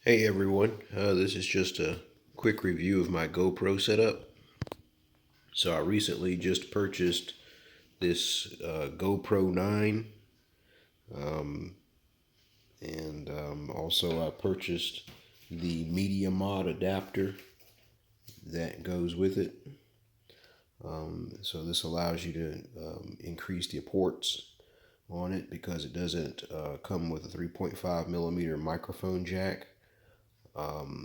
Hey everyone, this is just a quick review of my GoPro setup. So I recently just purchased this GoPro 9, um, and also I purchased the media mod adapter that goes with it. So this allows you to increase the ports on it because it doesn't come with a 3.5 millimeter microphone jack.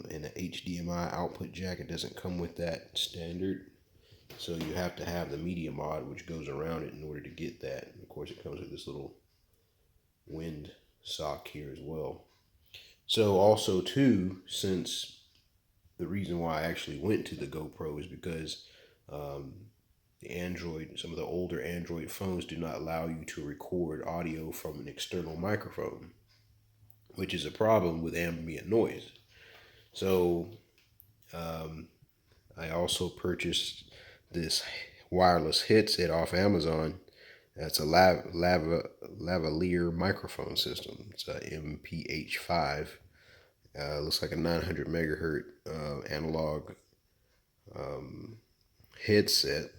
And the HDMI output jack. It doesn't come with that standard. So you have to have the media mod, which goes around it in order to get that. And of course, it comes with this little wind sock here as well. So also too, since the reason why I actually went to the GoPro is because um, some of the older Android phones do not allow you to record audio from an external microphone, which is a problem with ambient noise. So um, I also purchased this wireless headset off Amazon. That's a lavalier microphone system. It's a MPH5. Looks like a 900 megahertz analog um, headset.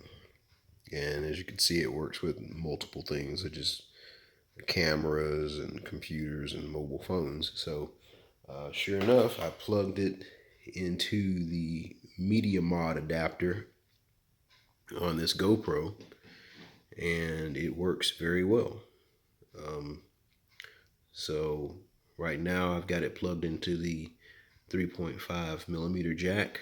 And as you can see, it works with multiple things, such as cameras and computers and mobile phones. So sure enough, I plugged it into the media mod adapter on this GoPro, and it works very well. Um, so right now I've got it plugged into the 3.5 millimeter jack,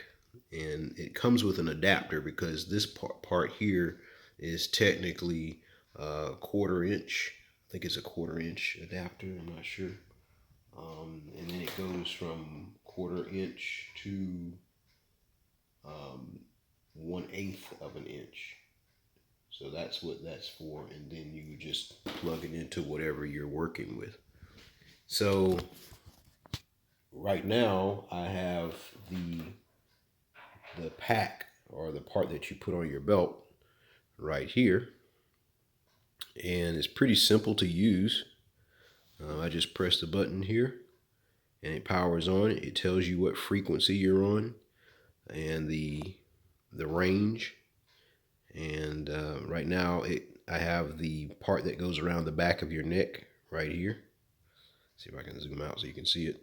and it comes with an adapter because this part here is technically a quarter inch. I think it's a quarter inch adapter. I'm not sure. And then it goes from quarter inch to um, 1/8 of an inch. So that's what that's for. And then you just plug it into whatever you're working with. So right now I have the pack, or the part that you put on your belt, right here. And it's pretty simple to use. I just press the button here and it powers on. It tells you what frequency you're on and the range. And right now I have the part that goes around the back of your neck right here. See if I can zoom out so you can see it.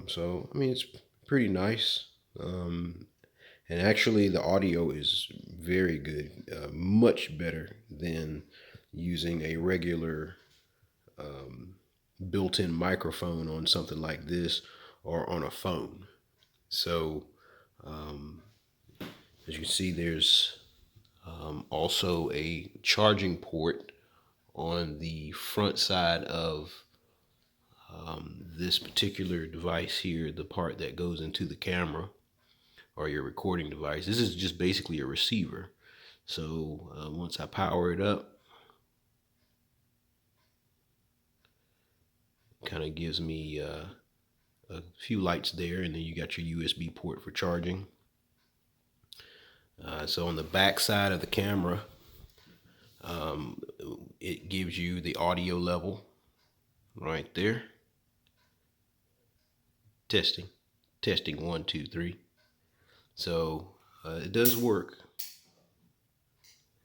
So I mean, it's pretty nice. And actually the audio is very good, much better than using a regular um, built-in microphone on something like this or on a phone. So um, as you see, there's also a charging port on the front side of this particular device here, the part that goes into the camera or your recording device. This is just basically a receiver. So once I power it up, kind of gives me a few lights there, and then you got your USB port for charging. So on the back side of the camera, um, it gives you the audio level right there. Testing, testing, 1, 2, 3. So it does work.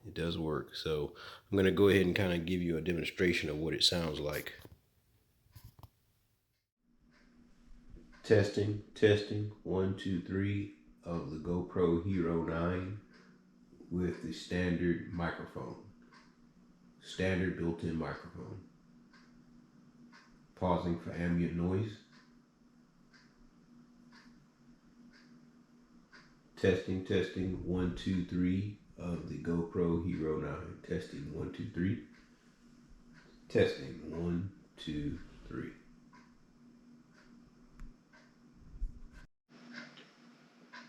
It does work. So I'm going to go ahead and kind of give you a demonstration of what it sounds like. Testing, testing, 1, 2, 3 of the GoPro Hero 9 with the standard microphone. Standard built-in microphone. Pausing for ambient noise. Testing, testing, 1, 2, 3 of the GoPro Hero 9. Testing, 1, 2, 3. Testing, 1, 2, 3.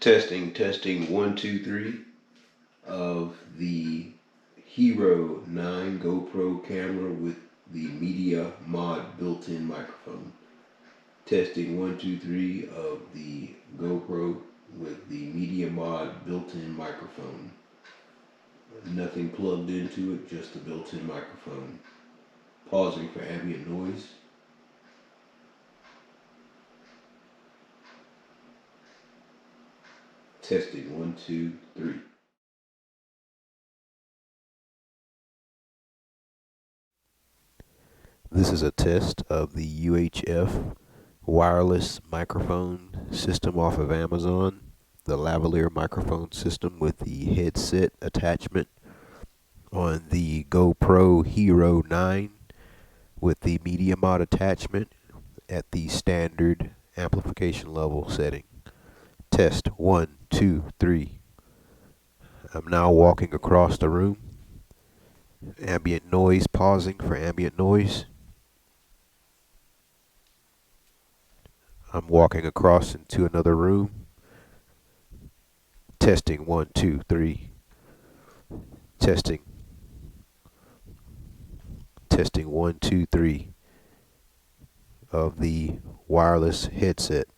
Testing, testing, 1, 2, 3 of the Hero 9 GoPro camera with the Media Mod built-in microphone. Testing, 1, 2, 3 of the GoPro with the Media Mod built-in microphone. Nothing plugged into it, just the built-in microphone. Pausing for ambient noise. Testing 1, 2, 3. This is a test of the UHF wireless microphone system off of Amazon. The lavalier microphone system with the headset attachment on the GoPro Hero 9 with the media mod attachment at the standard amplification level setting. Test 1, 2, 3. I'm now walking across the room. Ambient noise, pausing for ambient noise. I'm walking across into another room. Testing 1, 2, 3. Testing. Testing 1, 2, 3 of the wireless headset.